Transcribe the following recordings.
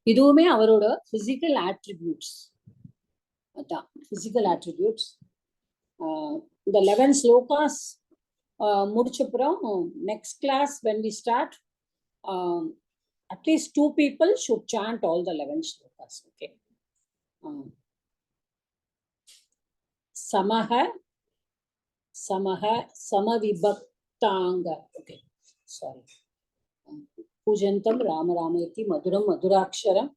இதுவுமே அவரோட physical attributes. அதான் பிசிக்கல் ஆட்ரிபியூட்ஸ். இந்த 11 ஸ்லோகாஸ் முடிச்சப்புறம் next class when we start, at least 2 people should chant all the 11 slokas. Okay. Samaha samavibhaktanga. Okay, sorry. Pujantam Rama Ramayati Maduram Maduraksharam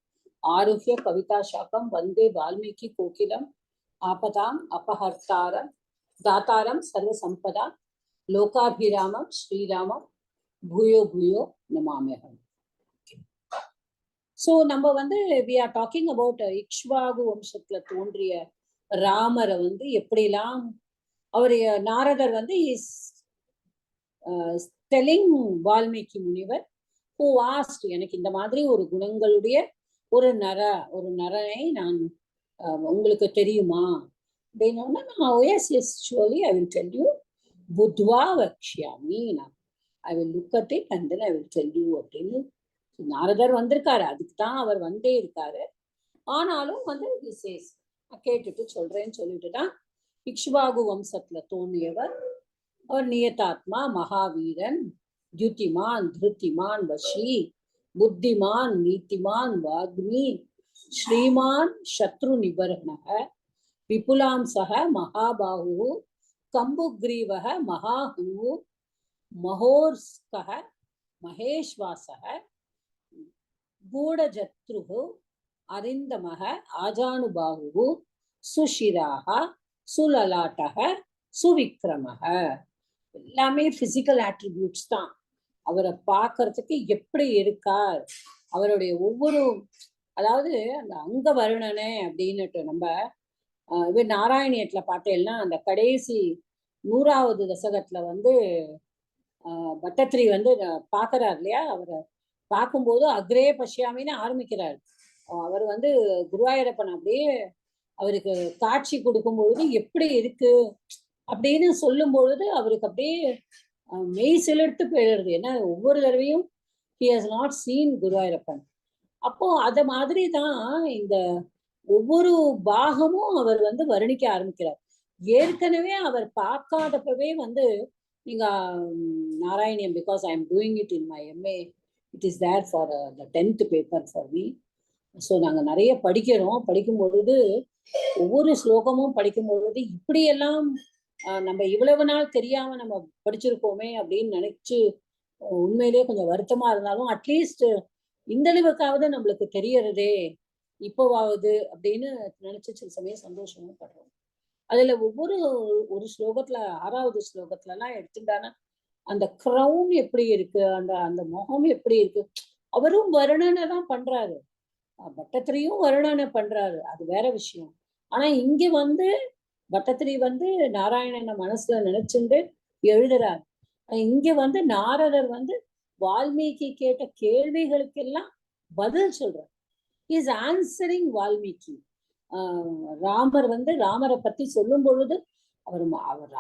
Aruhya Kavita Shakam Vande Valmiki Kokilam Apadam Apahartaram Dataram Sarva Sampada Lokabhiramam Sri Ramam Bhuyo Bhuyo Namameham. So நம்ம we are talking about Ikshvaku வம்சத்துல தோன்றிய ராமரை எப்படிலாம் அவர் நாரதர் is telling Valmiki முனிவர் who asked, எனக்கு இந்த மாதிரி ஒரு குணங்களுடைய ஒரு நரனை நான் உங்களுக்கு தெரியுமா அப்படின்னா, yes surely I will tell you, புத்வா வக்ஷ்யாமி, I will look at it and then I will tell you அப்படின்னு நாரதர் வந்திருக்காரு. அதுக்கு தான் அவர் வந்தே இருக்காரு. ஆனாலும் கேட்டுட்டு சொல்றேன்னு சொல்லிட்டு தான் இக்ஷ்வாகு வம்சத்துல தோன்றியவர். அவர் நியதாத்மா, மகாவீரன், द्युतिमान धृतिमान वशी, बुद्धिमान नीतिमान वाग्मी, श्रीमान शत्रु निबर्हणः, विपुलांसः महाबाहुः, कंबुग्रीवः महाहुः, महोर्स्कः महेश्वासः, गूढजत्रुः, अरिन्दमः आजानुबाहुः, सुशिराः, सुललाटः, सुविक्रमः. எல்லாமே பிசிக்கல் ஆட்ரிபியூட்ஸ் தான். அவரை பார்க்கறதுக்கு எப்படி இருக்கார், அவருடைய ஒவ்வொரு, அதாவது அந்த அங்க வருணனை அப்படின்னுட்டு நம்ம நாராயணியத்துல பார்த்தேன்னா அந்த கடைசி 100வது தசகத்துல பட்டத்திரி பாக்குறாரு இல்லையா, அவரை பார்க்கும்போது அக்ரே பஷ்யாமின்னு ஆரம்பிக்கிறார். அவர் குருவாயூரப்பன் அப்படியே அவருக்கு காட்சி கொடுக்கும் பொழுது எப்படி இருக்கு அப்படின்னு சொல்லும் பொழுது அவருக்கு அப்படியே மெய் சிலிர்த்து போயிடுறது. ஏன்னா ஒவ்வொரு தடவையும் he has not seen Guruvayurappan. அப்போ அத மாதிரி தான் இந்த ஒவ்வொரு பாகமும் அவர் வர்ணிக்க ஆரம்பிக்கிறார். ஏற்கனவே அவர் பார்க்காதப்பவே நீங்க Narayaneeyam, because I am doing it in my MA, it is there for the 10th paper for me. So நாங்கள் நிறைய படிக்கிறோம். படிக்கும் பொழுது ஒவ்வொரு ஸ்லோகமும் படிக்கும் பொழுது இப்படியெல்லாம் நம்ம இவ்வளவு நாள் தெரியாம நம்ம படிச்சிருக்கோமே அப்படின்னு நினைச்சு உண்மையிலேயே கொஞ்சம் வருத்தமா இருந்தாலும் அட்லீஸ்ட் இந்த அளவுக்காவது நம்மளுக்கு தெரியறதே இப்போவாவது அப்படின்னு நினைச்சு சில சமயம் சந்தோஷமும் படுறோம். அதுல ஒரு ஸ்லோகத்துல 6வது ஸ்லோகத்துல எல்லாம் எடுத்துட்டானா அந்த கிரவுன் எப்படி இருக்கு, அந்த முகம் எப்படி இருக்கு, அவரும் வருணனை தான் பண்றாரு, பட்டத்திரியும் வருணனை பண்றாரு, அது வேற விஷயம். ஆனா இங்க பட்டத்திரி நாராயணனை மனசுல நினைச்சுட்டு எழுதுறார். இங்க நாரதர் வால்மீகி கேட்ட கேள்விகளுக்கெல்லாம் பதில் சொல்றார். Is answering Valmiki. ராமர் ராமரை பத்தி சொல்லும் பொழுது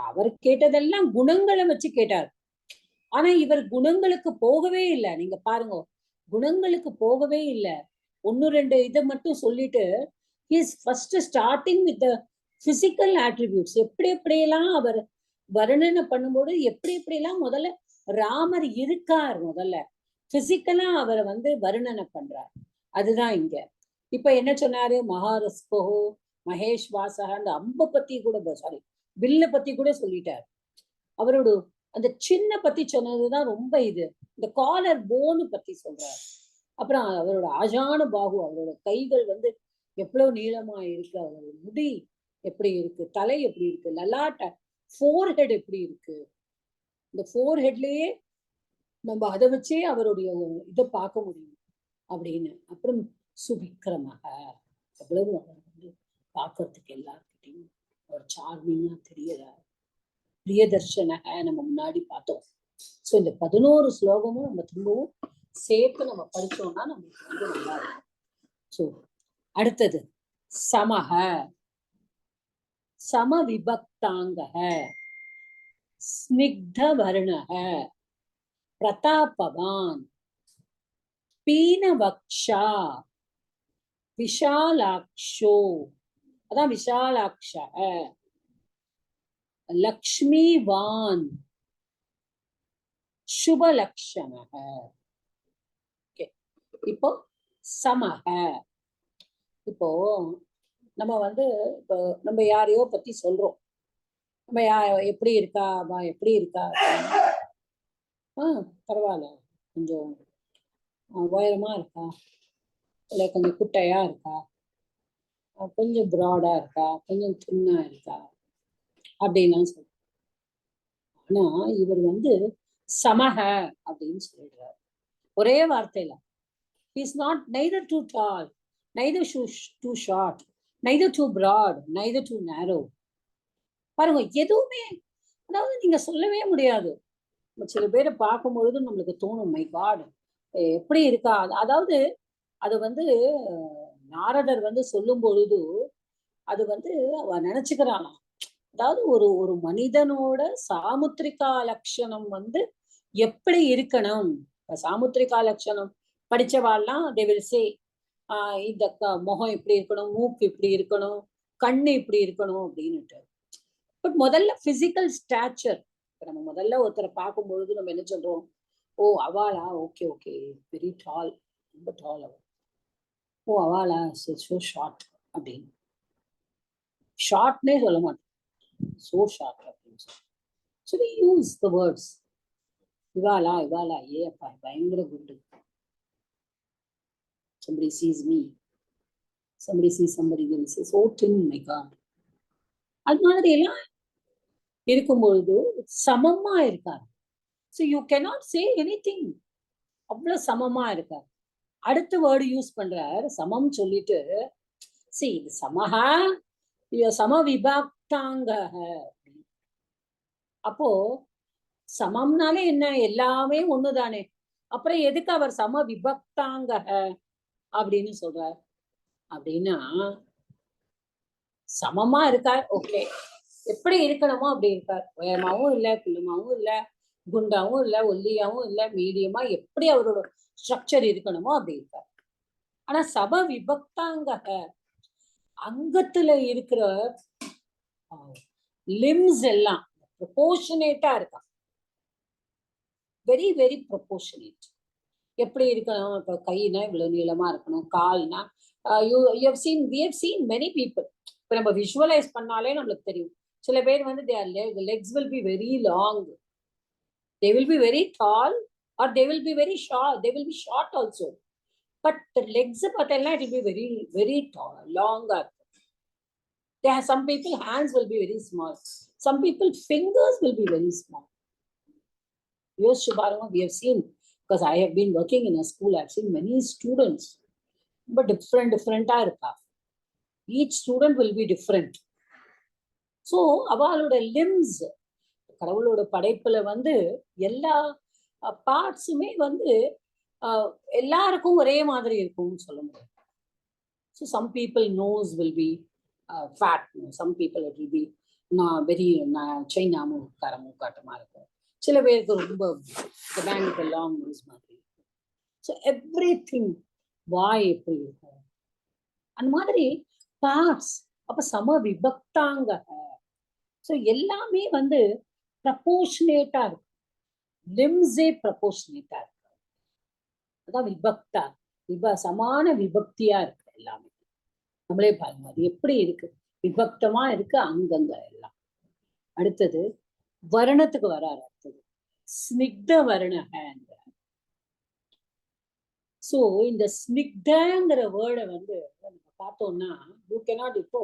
அவர் கேட்டதெல்லாம் குணங்களை வச்சு கேட்டார். ஆனா இவர் குணங்களுக்கு போகவே இல்லை. நீங்க பாருங்க, குணங்களுக்கு போகவே இல்லை. 1-2 இதை மட்டும் சொல்லிட்டு is first starting with physical attributes. எப்படியெல்லாம் அவர் வர்ணனை பண்ணும்போது எப்படியெல்லாம் முதல்ல ராமர் இருக்கார், முதல்ல பிசிக்கலா அவரை வர்ணனை பண்றார். அதுதான் இங்க. இப்ப என்ன சொன்னாரு, மகாரஸ்கோ மகேஷ்வாசா, அந்த அம்ப பத்தி கூட, சாரி வில்ல பத்தி கூட சொல்லிட்டார். அவரோட அந்த சின்ன பத்தி சொன்னதுதான் ரொம்ப இந்த காலர் போனு பத்தி சொல்றாரு. அப்புறம் அவரோட ஆஜான பாகு, அவரோட கைகள் எவ்வளவு நீளமா இருக்கு, அவரோட முடி எப்படி இருக்கு, தலை எப்படி இருக்கு, லலாட்ட ஃபோர்ஹெட் எப்படி இருக்கு, இந்த ஃபோர்ஹெட்லயே நம்ம அதை வச்சே அவருடைய இதை பார்க்க முடியும் அப்படின்னு. அப்புறம் சுவிக்ரமக, எவ்வளவு அவர் பார்க்கறதுக்கு எல்லார்கிட்டையும் அவர் சார்மிங்கா தெரியறார். பிரியதர்ஷனக நம்ம முன்னாடி பார்த்தோம். ஸோ இந்த 11 ஸ்லோகமும் நம்ம திரும்பவும் சேர்த்து நம்ம படிச்சோம்னா நம்மளுக்கு நல்லா இருக்கும். ஸோ அடுத்தது சமக சமவிபக்தாங்கக ஸ்னிக்த வர்ணக பிரதாபவான் பீனவக்ஷா விஷாலாக்ஷோ, அதான் விஷாலாக்ஷ, லக்ஷ்மிவான் சுபலக்ஷண. இப்போ சமக, இப்போ நம்ம வந்து இப்போ நம்ம யாரையோ பத்தி சொல்றோம், நம்ம எப்படி இருக்கா எப்படி இருக்கா, பரவாயில்ல, கொஞ்சம் உயரமா இருக்கா, இல்லை கொஞ்சம் குட்டையா இருக்கா, கொஞ்சம் ப்ராடா இருக்கா, கொஞ்சம் தின்னா இருக்கா அப்படின்லாம் சொல்றோம். ஆனா இவர் வந்து சமக அப்படின்னு சொல்றாரு ஒரே வார்த்தையில. He is not neither too tall, neither too short, neither too broad, neither too narrow. பாருங்க, எதுவுமே, அதாவது நீங்க சொல்லவே முடியாது. சில பேரை பார்க்கும் பொழுது நம்மளுக்கு தோணும், மை காட் எப்படி இருக்கா. அதாவது அது வந்து நாரதர் வந்து சொல்லும் பொழுது அது வந்து அவ நினைச்சுக்கிறானா, அதாவது ஒரு ஒரு மனிதனோட சாமுத்திரிகா லட்சணம் வந்து எப்படி இருக்கணும். சாமுத்திரிகா லட்சணம் படிச்சவாள்லாம் they will say இந்த முகம் இப்படி இருக்கணும், மூக்கு இப்படி இருக்கணும், கண்ணு இப்படி இருக்கணும் அப்படின்னுட்டு. பட் முதல்ல பிசிக்கல் ஸ்டாச்சர், நம்ம முதல்ல ஒருத்தரை பார்க்கும் பொழுது நம்ம என்ன சொல்றோம், ஓ அவாளா, ஓகே ஓகே வெரி டால், ரொம்ப டால் அவள், ஓ அவாளா சோ ஷார்ட் அப்படின்னு. ஷார்ட்னே சொல்ல மாட்டோம், சோ ஷார்ட் அப்படின்னு சொல்லி. So we use the words இவாளா இவாளா, ஏ அப்பா பயங்கர குண்டு. Somebody sees me, somebody sees somebody else, so thin, my God. அது மாதிரி எல்லாம் இருக்கும்பொழுது சமமா இருக்காரு. So you cannot say anything. அவ்வளவு சமமா இருக்காரு. அடுத்த வேர்டு யூஸ் பண்றார், சமம் சொல்லிட்டு, see இது சமஹா சம விபக்தாங்க. அப்போ சமம்னாலே என்ன, எல்லாமே ஒண்ணுதானே, அப்புறம் எதுக்கு அவர் சம விபக்தாங்க அப்படின்னு சொல்றார் அப்படின்னா, சமமா இருக்கார், ஓகே, எப்படி இருக்கணுமோ அப்படி இருக்கார். உயரமாவும் இல்லை, குள்ளமாவும் இல்லை, குண்டாவும் இல்லை, ஒல்லியாவும் இல்லை, மீடியமா எப்படி அவரோட ஸ்ட்ரக்சர் இருக்கணுமோ அப்படி இருக்கார். ஆனா சம விபக்தாங்க, அங்கத்துல இருக்கிற லிம்ஸ் எல்லாம் ப்ரொபோர்ஷனேட்டா இருக்கா, வெரி வெரி ப்ரொபோர்ஷனேட். எப்படி இருக்கணும், இப்போ கைனா இவ்வளவு நீளமா இருக்கணும், கால்னா we have seen many people. இப்போ நம்ம விஷுவலைஸ் பண்ணாலே நம்மளுக்கு தெரியும், சில பேர் வந்து their legs will be very long, they will be very tall, or they will be very short, they will be short also, but the legs பார்த்தீங்கன்னா it will be very very tall, longer. There are some people hands will be very small, some people fingers will be very small. Yes, Shubharama, we have seen, because I have been working in a school, I've seen many students, but different இருக்கா. Each student will be different. So அவளோட limbs, கடவுளோட படைப்புல வந்து எல்லா பார்ட்ஸுமே வந்து எல்லாருக்கும் ஒரே மாதிரி இருக்கும்னு சொல்ல முடியாது. So some people nose will be fat, some people it will be very சைனா மூக்காட்டமா இருக்கும், சில பேருக்கு ரொம்ப பேங்க் லாங் நோஸ் மாதிரி. ஸோ எவ்ரிதிங், வாய் எப்படி இருக்கும் அந்த மாதிரி பார்ட்ஸ், அப்ப சம விபக்தாங்க. ஸோ எல்லாமே வந்து ப்ரப்போர்ஷனேட்டா இருக்கு, லிம்ஸே ப்ரப்போர்ஷனேட்டா இருக்கு, அதான் விபக்தா, சமான விபக்தியா இருக்கு எல்லாமே. நம்மளே பாருங்க அது எப்படி இருக்கு, விபக்தமா இருக்கு அங்கங்க எல்லாம். அடுத்தது வர்ணத்துக்கு வராரு, அடுத்தது ஸ்னிக்த வர்ணக. சோ இந்த ஸ்னிக்தங்கிற வேர்டை வந்து நம்ம பார்த்தோம்னா, யூ கேனாட், இப்போ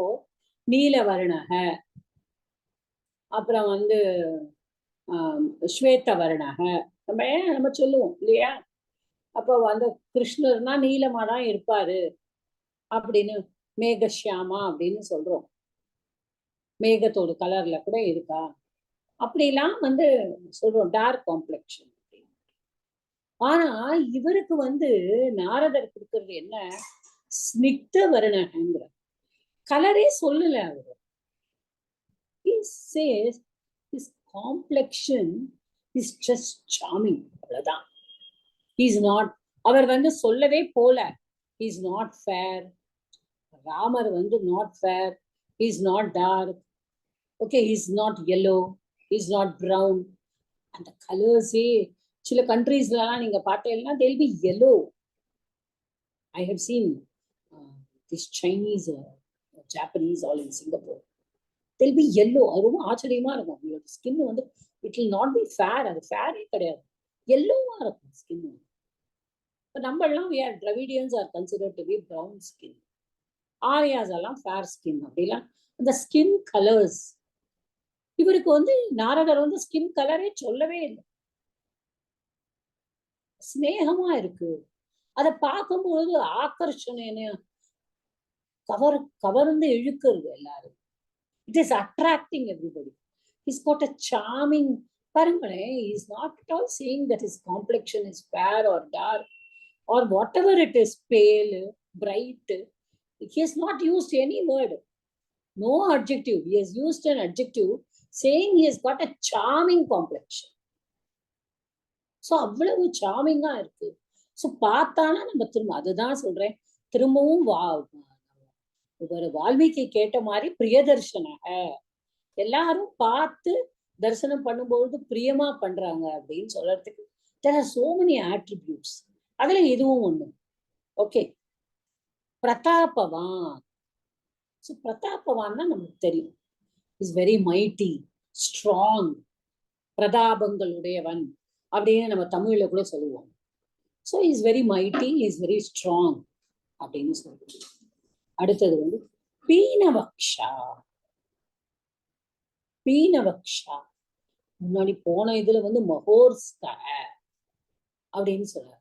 நீல வர்ணக, அப்புறம் வந்து ஸ்வேத வர்ணக நம்ம சொல்லுவோம் இல்லையா. அப்போ வந்து கிருஷ்ணர்னா நீலமா தான் இருப்பாரு அப்படின்னு, மேகஷியாமா அப்படின்னு சொல்றோம், மேகத்தோட கலர்ல கூட இருக்கா அப்படிலாம் வந்து சொல்றோம், டார்க் காம்ப்ளெக்ஷன். ஆனா இவருக்கு வந்து நாரதர் கொடுக்கறது என்ன, ஸ்னிக்த வர்ணகங்கிற கலரே சொல்லல அவரு. He says his complexion is just charming, அவ்வளவுதான். He is not அவர் வந்து சொல்லவே போல, இஸ் நாட் ஃபேர். ராமர் வந்து not fair, is not dark, okay, is not yellow, is not brown. அந்த கலர்ஸே சில கண்ட்ரீஸ்லாம் நீங்க பார்த்தீங்கன்னா they'll be yellow. I have seen this Chinese, Japanese, all in Singapore. They'll be yellow. அது ரொம்ப ஆச்சரியமா இருக்கும். உங்களோட ஸ்கின் வந்து it will not be fair. அது ஃபேரே கிடையாது, yellowவா இருக்கும் ஸ்கின். இப்போ நம்ம எல்லாம் we are Dravidians are considered to be brown skin. Aryas எல்லாம் ஃபேர் ஸ்கின். அப்படிலாம் அந்த ஸ்கின் கலர்ஸ். இவருக்கு வந்து நாரதர் வந்து ஸ்கின் கலரே சொல்லவே இல்லை. ஸ்னேகமா இருக்கு. அதை பார்க்கும்போது ஆக்கர்ஷணை கவர்ந்து இழுக்கிறது எல்லாரும். It is attracting everybody. Is got a charming. பாருங்களேன், is not at all saying that is complexion is fair or dark or whatever it is, pale, bright. He has not used any word, no adjective. He has used an adjective saying he has got a charming complexion. So அவ்வளவு சார்மிங்கா இருக்கு. So பார்த்தானா நம்ம திரும்ப அதுதான் சொல்றேன், திரும்பவும் ஒரு வால்மீகி கேட்ட மாதிரி பிரியதர்ஷனாக எல்லாரும் பார்த்து தரிசனம் பண்ணும்போது பிரியமா பண்றாங்க அப்படின்னு சொல்றதுக்கு there are so many attributes. அதுல இதுவும் ஒண்ணு. ஓகே, பிரதாபவான். ஸோ பிரதாபவான்னா நமக்கு தெரியும், இஸ் வெரி மைட்டி, ஸ்ட்ராங், பிரதாபங்களுடையவன் அப்படின்னு நம்ம தமிழ்ல கூட சொல்லுவோம். So is very mighty, is very strong அப்படின்னு சொல்லுவோம். அடுத்தது வந்து பீனவக்ஷா. பீனவக்ஷா முன்னாடி போன இதுல வந்து மகோர்ஸ்கர அப்படின்னு சொல்ற.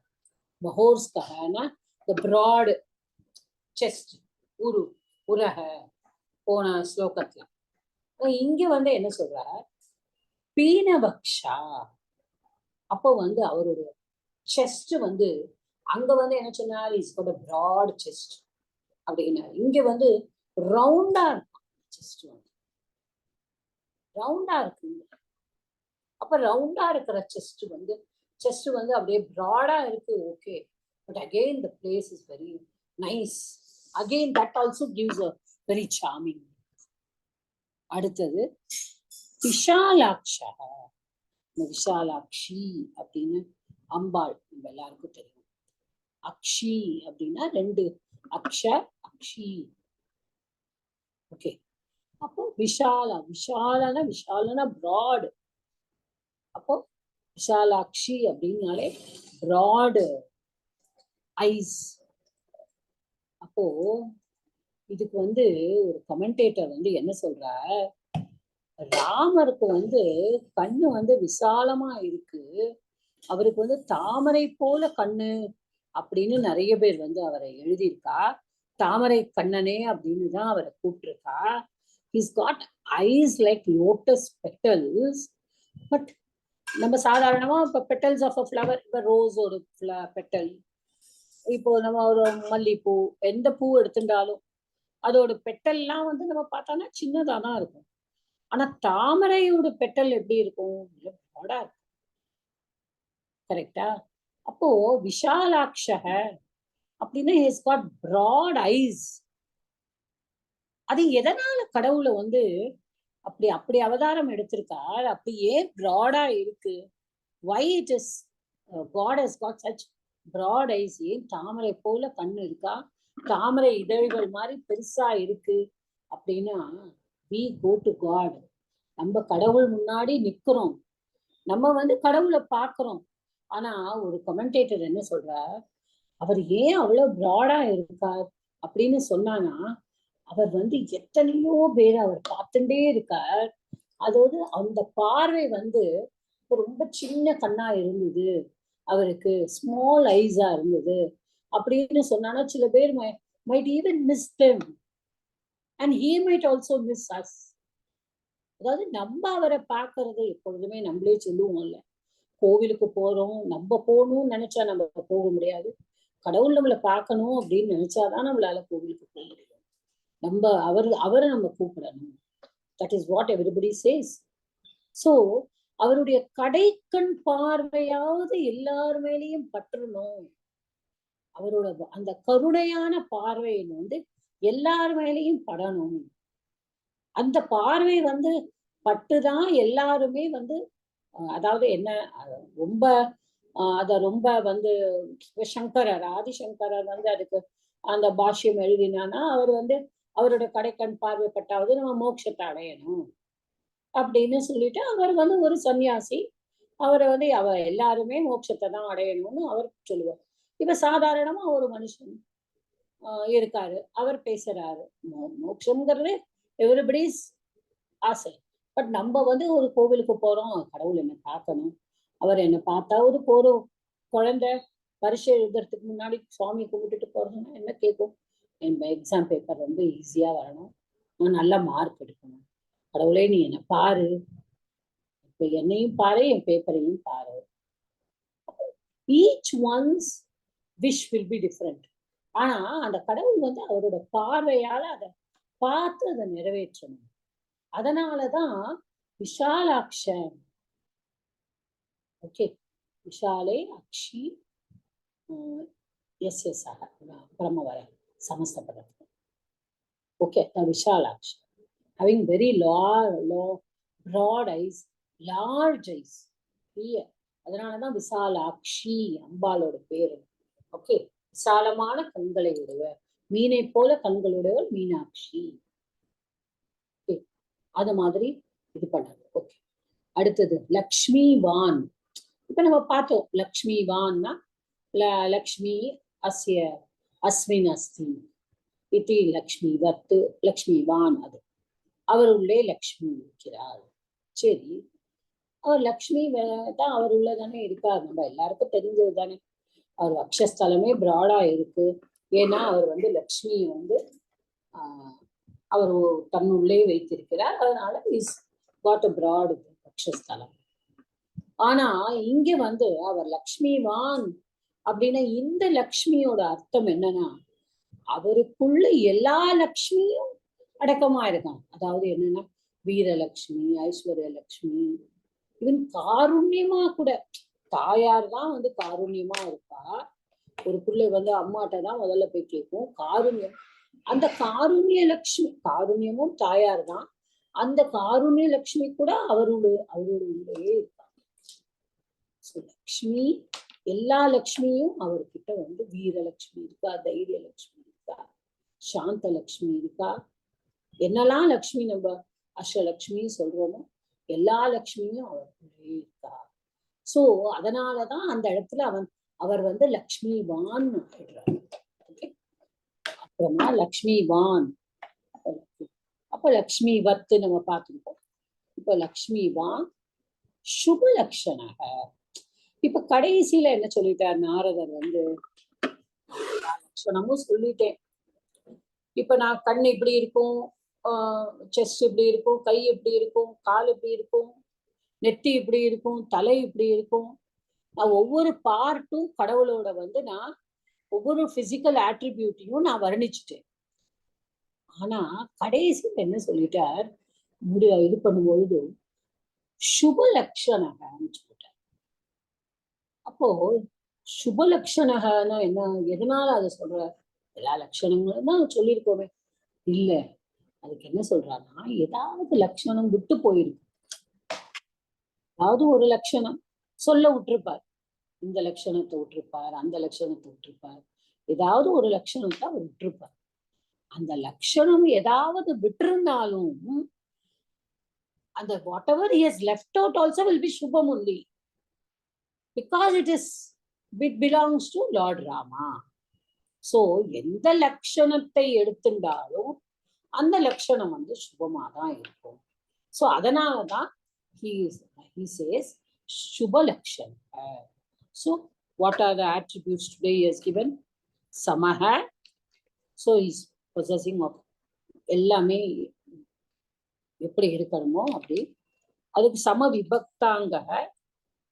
மகோர்ஸ்கரனா the broad chest, உரக போன ஸ்லோகத்துல. இங்க வந்து என்ன சொல்ற, பீனவக்ஷா. அப்போ வந்து அவருடைய செஸ்ட் வந்து அங்க வந்து என்ன சொன்னார், is for the broad chest அப்படின்னாரு. இங்க வந்து ரவுண்டா இருக்கும் செஸ்ட், வந்து ரவுண்டா இருக்கு. அப்ப ரவுண்டா இருக்கிற செஸ்ட் வந்து அப்படியே ப்ராடா இருக்கு. Okay, but again the place is very nice. Again that also gives a very charming. அடுத்தது விஷாலாட்சா. விஷாலாட்சி அப்படின்னு அம்பாள் நம்ம எல்லாருக்கும் தெரியும். அக்ஷி அப்படின்னா ரெண்டு அக்ஷ, அக்ஷி. ஓகே, அப்போ விஷாலனா பிராட். அப்போ விஷாலாட்சி அப்படின்னாலே பிராட் ஐஸ். அப்போ இதுக்கு வந்து ஒரு கமெண்டேட்டர் வந்து என்ன சொல்ற, ராமருக்கு வந்து கண்ணு வந்து விசாலமா இருக்கு, அவருக்கு வந்து தாமரை போல கண்ணு அப்படின்னு நிறைய பேர் வந்து அவரை எழுதியிருக்கா. தாமரை கண்ணனே அப்படின்னு தான் அவரை கூப்பிட்டுருக்கா. He's got eyes like lotus petals. But நம்ம சாதாரணமா இப்ப பெட்டல்ஸ் ஆஃப் அ ஃப்ளவர், இப்ப ரோஸ் ஒரு பெட்டல், இப்போ நம்ம ஒரு மல்லிப்பூ, எந்த பூ எடுத்துட்டாலும் அதோட பெட்டல்லாம் வந்து நம்ம பார்த்தோம்னா சின்னதா தான் இருக்கும். ஆனா தாமரையோட பெட்டல் எப்படி இருக்கும், ப்ராடா இருக்கும். கரெக்டா? அப்போ விஷாலாட்சக அப்படின்னா ஹஸ் காட் பிராட் ஐஸ். அது எதனால கடவுளை வந்து அப்படி அவதாரம் எடுத்திருக்கார், அப்படி ஏன் ப்ராடா இருக்கு? why it is God has got such broad eyes? ஏன் தாமரை போல கண்ணு இருக்கா, தாமரை இதழ்கள் மாதிரி பெருசா இருக்கு அப்படின்னா, we go to God. நம்ம கடவுள் முன்னாடி நிக்கிறோம், நம்ம வந்து கடவுளை பார்க்கிறோம். ஆனா ஒரு கமெண்டேட்டர் என்ன சொல்றார், அவர் ஏன் அவ்வளவு ப்ராடா இருக்கார் அப்படின்னு சொன்னானா, அவர் வந்து எத்தனையோ பேர் அவர் பார்த்துட்டே இருக்கார். அதாவது அந்த பார்வை வந்து ரொம்ப சின்ன கண்ணா இருந்தது, அவருக்கு ஸ்மால் ஐஸா இருந்தது அப்படின்னு சொன்னானா, சில பேர் might even miss them and he might also miss us. அதாவது நம்ம அவரை பார்க்கறது எப்பொழுதுமே நம்மளே சொல்லுவோம்ல, கோவிலுக்கு போறோம், நம்ம போகணும்னு நினைச்சா நம்ம போக முடியாது, கடவுள் நம்மளை பார்க்கணும் அப்படின்னு நினைச்சாதான் நம்மளால கோவிலுக்கு போக முடியும். நம்ம அவரை நம்ம கூப்பிடணும். That is what everybody chase. So அவருடைய கடைக்கண் பார்வையாவது எல்லார் மேலேயும் பற்றணும் அவரோட அந்த கருணையான பார்வை வந்து எல்லார் மேலேயும் படணும். அந்த பார்வை வந்து பட்டுதான் எல்லாருமே வந்து அதாவது என்ன ரொம்ப அத ரொம்ப வந்து சங்கரர் ஆதிசங்கரர் வந்து அதுக்கு அந்த பாஷ்யம் எழுதினானா அவர் வந்து அவரோட கடைக்கண் பார்வைப்பட்டாவது நம்ம மோட்சத்தை அடையணும் அப்படின்னு சொல்லிட்டு அவர் வந்து ஒரு சன்னியாசி. அவரை வந்து எல்லாருமே மோட்சத்தை தான் அடையணும்னு அவர் சொல்லுவார். இப்ப சாதாரணமா ஒரு மனுஷன் இருக்காரு, அவர் பேசுறாரு. மோட்சம்ங்கிறது எவ்ரிபடிஸ் ஆசை. பட் நம்ம வந்து ஒரு கோவிலுக்கு போறோம், கடவுள் என்ன பார்க்கணும், அவர் என்ன பார்த்தாவது போறோம். குழந்தை பரீட்சை எழுதுறதுக்கு முன்னாடி சுவாமி கும்பிட்டுட்டு போறதுன்னா என்ன கேட்கும், என் எக்ஸாம் பேப்பர் ரொம்ப ஈஸியா வரணும், நான் நல்ல மார்க் எடுக்கணும், கடவுளே நீ என்ன பாரு, இப்ப என்னையும் பாரு என் பேப்பரையும் பாரு. Each once wish will be different. ஆனா அந்த கடவுள் வந்து அவரோட பார்வையால அதை பார்த்து அதை நிறைவேற்றணும். அதனாலதான் விஷாலாட்சன், ஓகே, விஷாலே அக்ஷி பிரம்மவர சமஸ்த பதம், okay, Vishalakshi having very broad eyes, large eyes, clear. அதனாலதான் விசாலாட்சி அம்பாளோட பேரு. ஓகே, விசாலமான கண்களை உடையவர், மீனை போல கண்களுடையவர் மீனாட்சி. அது மாதிரி இது பண்ணாரு. ஓகே, அடுத்தது லக்ஷ்மி வான். இப்ப நம்ம பார்த்தோம் லக்ஷ்மி வான்னா லக்ஷ்மி அஸ்ய அஸ்மின் அஸ்தி இது லக்ஷ்மி வத்து லக்ஷ்மி வான், அது அவர் உள்ளே லக்ஷ்மி இருக்கிறார். சரி, அவர் லக்ஷ்மி தான் அவர் உள்ளதானே இருக்கார், நம்ம எல்லாருக்கும் தெரிஞ்சது தானே. அவர் அக்ஷஸ்தலமே பிராடா இருக்கு. ஏன்னா அவர் வந்து லக்ஷ்மி வந்து அவர் தன்னுள்ளே வைத்திருக்கிறார். அதனால இஸ் காட் அ பிராட் அக்ஷஸ்தலம். ஆனா இங்க வந்து அவர் லக்ஷ்மிவான் அப்படின்னா இந்த லக்ஷ்மியோட அர்த்தம் என்னன்னா அவருக்குள்ள எல்லா லக்ஷ்மியும் அடக்கமா இருக்கான். அதாவது என்னன்னா வீரலட்சுமி, ஐஸ்வர்ய லட்சுமி, இவன் காருண்யமா கூட, தாயார் தான் வந்து காருண்யமா இருக்கா. ஒரு பிள்ளை வந்து அம்மாட்ட தான் முதல்ல போய் கேட்கும் காருண்யம். அந்த காருண்ய லட்சுமி, காருண்யமும் தாயார் தான், அந்த காருண்ய லட்சுமி கூட அவருடைய உள்ளே இருக்காங்க. லக்ஷ்மி, எல்லா லட்சுமியும் அவர்கிட்ட வந்து வீரலட்சுமி இருக்கா, தைரிய லட்சுமி இருக்கா, சாந்த லட்சுமி இருக்கா, என்னெல்லாம் லட்சுமி நம்ம அஷ்டலட்சுமி சொல்றோமோ எல்லா லட்சுமியும் அவருக்குள்ளே இருக்கா. சோ அதனாலதான் அந்த இடத்துல அவர் வந்து லக்ஷ்மிவான் ஆயிடுறாரு. அப்புறமா லக்ஷ்மிவான், அப்ப லக்ஷ்மி வத்து நம்ம பார்த்துருக்கோம். இப்ப லக்ஷ்மிவான் சுப லட்சணக. இப்ப கடைசியில என்ன சொல்லிட்டார் நாரதர் வந்து லட்சணமும் சொல்லிட்டேன். இப்ப நான் கண் இப்படி இருக்கும், செஸ்ட் இப்படி இருக்கும், கை இப்படி இருக்கும், கால் இப்படி இருக்கும், நெத்தி இப்படி இருக்கும், தலை இப்படி இருக்கும். நான் ஒவ்வொரு பார்ட்டும் கடவுளோட வந்து நான் ஒவ்வொரு பிசிக்கல் ஆட்ரிபியூட்டையும் நான் வர்ணிச்சுட்டேன். ஆனா கடைசியில் என்ன சொல்லிட்டார், இது பண்ணும்பொழுது சுப லட்சணகன்னு சொல்லிட்டார். அப்போ சுப லட்சணகன்னா என்ன, எதனால அதை சொல்ற, எல்லா லட்சணங்களும் தான் சொல்லியிருக்கோமே, இல்ல அதுக்கு என்ன சொல்றாருன்னா ஏதாவது லட்சணம் விட்டு போயிருக்கு, அதாவது ஒரு லட்சணம் சொல்ல விட்டுருப்பார், இந்த லட்சணத்தை விட்டுருப்பார், அந்த லட்சணத்தை விட்டுருப்பார், ஏதாவது ஒரு லட்சணத்தை அவர் விட்டுருப்பார். அந்த லட்சணம் ஏதாவது விட்டிருந்தாலும் அந்த whatever he has left out also will be shubham only, because it belongs to Lord Rama. So எந்த லட்சணத்தை எடுத்துட்டாலும் அந்த லட்சணம் வந்து சுபமா தான் இருக்கும். சோ அதனாலதான் he says சுப லட்சணம். So what are the attributes today he has given? Samaha, so he's possessing of எல்லாமே எப்படி இருக்கணுமோ அப்படி. அதுக்கு சம விபக்தாங்க,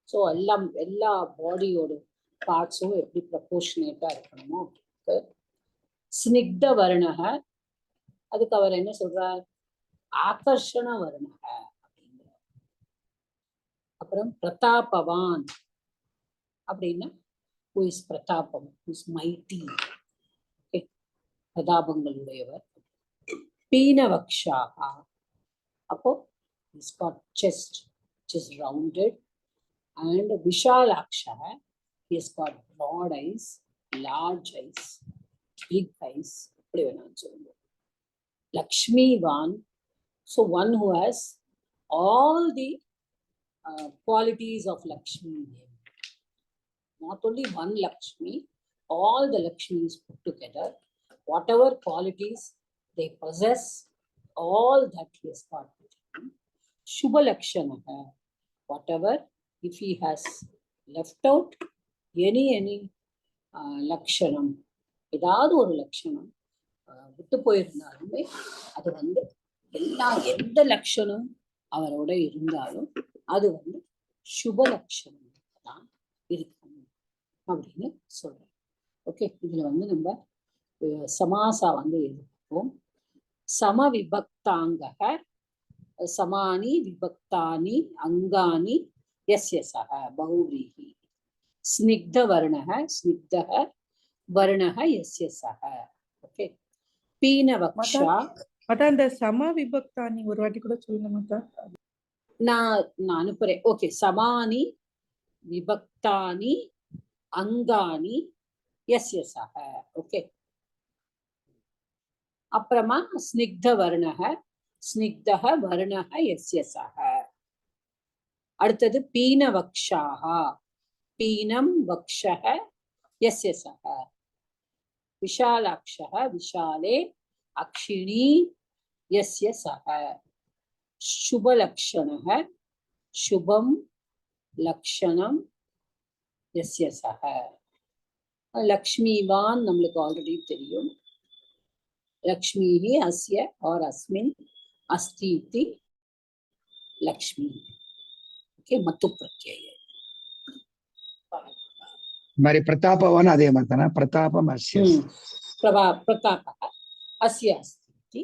ஸோ எல்லாம் எல்லா பாடியோட பார்ட்ஸும் எப்படி ப்ரப்போர்ஷனேட்டா இருக்கணுமோ அப்படி. ஸ்னிக்த வர்ணக, அதுக்கு அவர் என்ன சொல்றார், ஆகர்ஷண வர்ணக அப்படிங்கிற. அப்புறம் பிரதாபவான் அப்படின்னா who is Pratapam, who is mighty. Okay. Pratapangaludaiyavar. Peenavakshaha. Appo, he's got chest, which is rounded. And Vishalakshaha, he has got broad eyes, large eyes, big eyes. Lakshmivan, so one who has all the qualities of Lakshmi. Not only one Lakshmi, all the Lakshmis put together, whatever qualities they possess, all that he has got. Shubha Lakshanaha, whatever, if he has left out any Lakshanam, ஏதாவது ஒரு லட்சணம் விட்டு போயிருந்தாலுமே அது வந்து எந்த லட்சணம் அவரோட இருந்தாலும் அது வந்து சுப லட்சணம் தான் இருக்கணும் அப்படின்னு சொல்றோம். ஓகே, இதுல வந்து நம்ம சமாசா வந்து எழுதுவோம். சம விபக்தாங்க சமானி விபக்தானி அங்கானி யஸ்ய சஹ பஹுவ்ரீஹி. ஸ்னிக்த வர்ணஹ ஸ்னிக்தஹ வர்ணஹ யஸ்ய சஹ. ஓகே. பீனவக்ஷா. மாதா அந்த சம விபக்தானி ஒரு வாட்டி கூட சொல்லுங்க மாதா. நான் அனுப்புறேன். ஓகே. சமானி விபக்தானி அங்கானி யஸ்ய சஹ. ஓகே. அப்புறமா ஸ்னிக்த வர்ணஹ ஸ்னிக்தஹ வர்ணஹ யஸ்ய சஹ. அடுத்தது பீனவக்ஷாஹ பீனம் வக்ஷஹ யஸ்ய சஹ. விஷாலாக்ஷஹ விஷாலே அக்ஷிணி யஸ்ய சஹ. சுபலக்ஷணஹ சுபம் லக்ஷணம் யஸ்ய சஹ. லக்ஷ்மிவான் நம்மளுக்கு ஆல்ரெடி தெரியும். லக்ஷ்மிஹி அஸ்ய ஆர் அஸ்மின் அஸ்தி இதி லக்ஷ்மி. ஓகே. மத்து பிரத்யய మరి ప్రతాపవాన్ అదే మాతన ప్రతాపం అస్య ప్రతాప అస్య అస్తి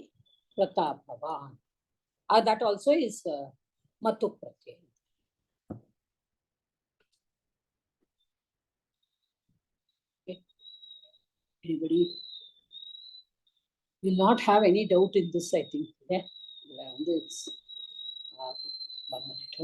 ప్రతాపవాన్. That also is matu pratyaya. Okay. Anybody will not have any doubt in this, I think. Yeah. It's 1 minute.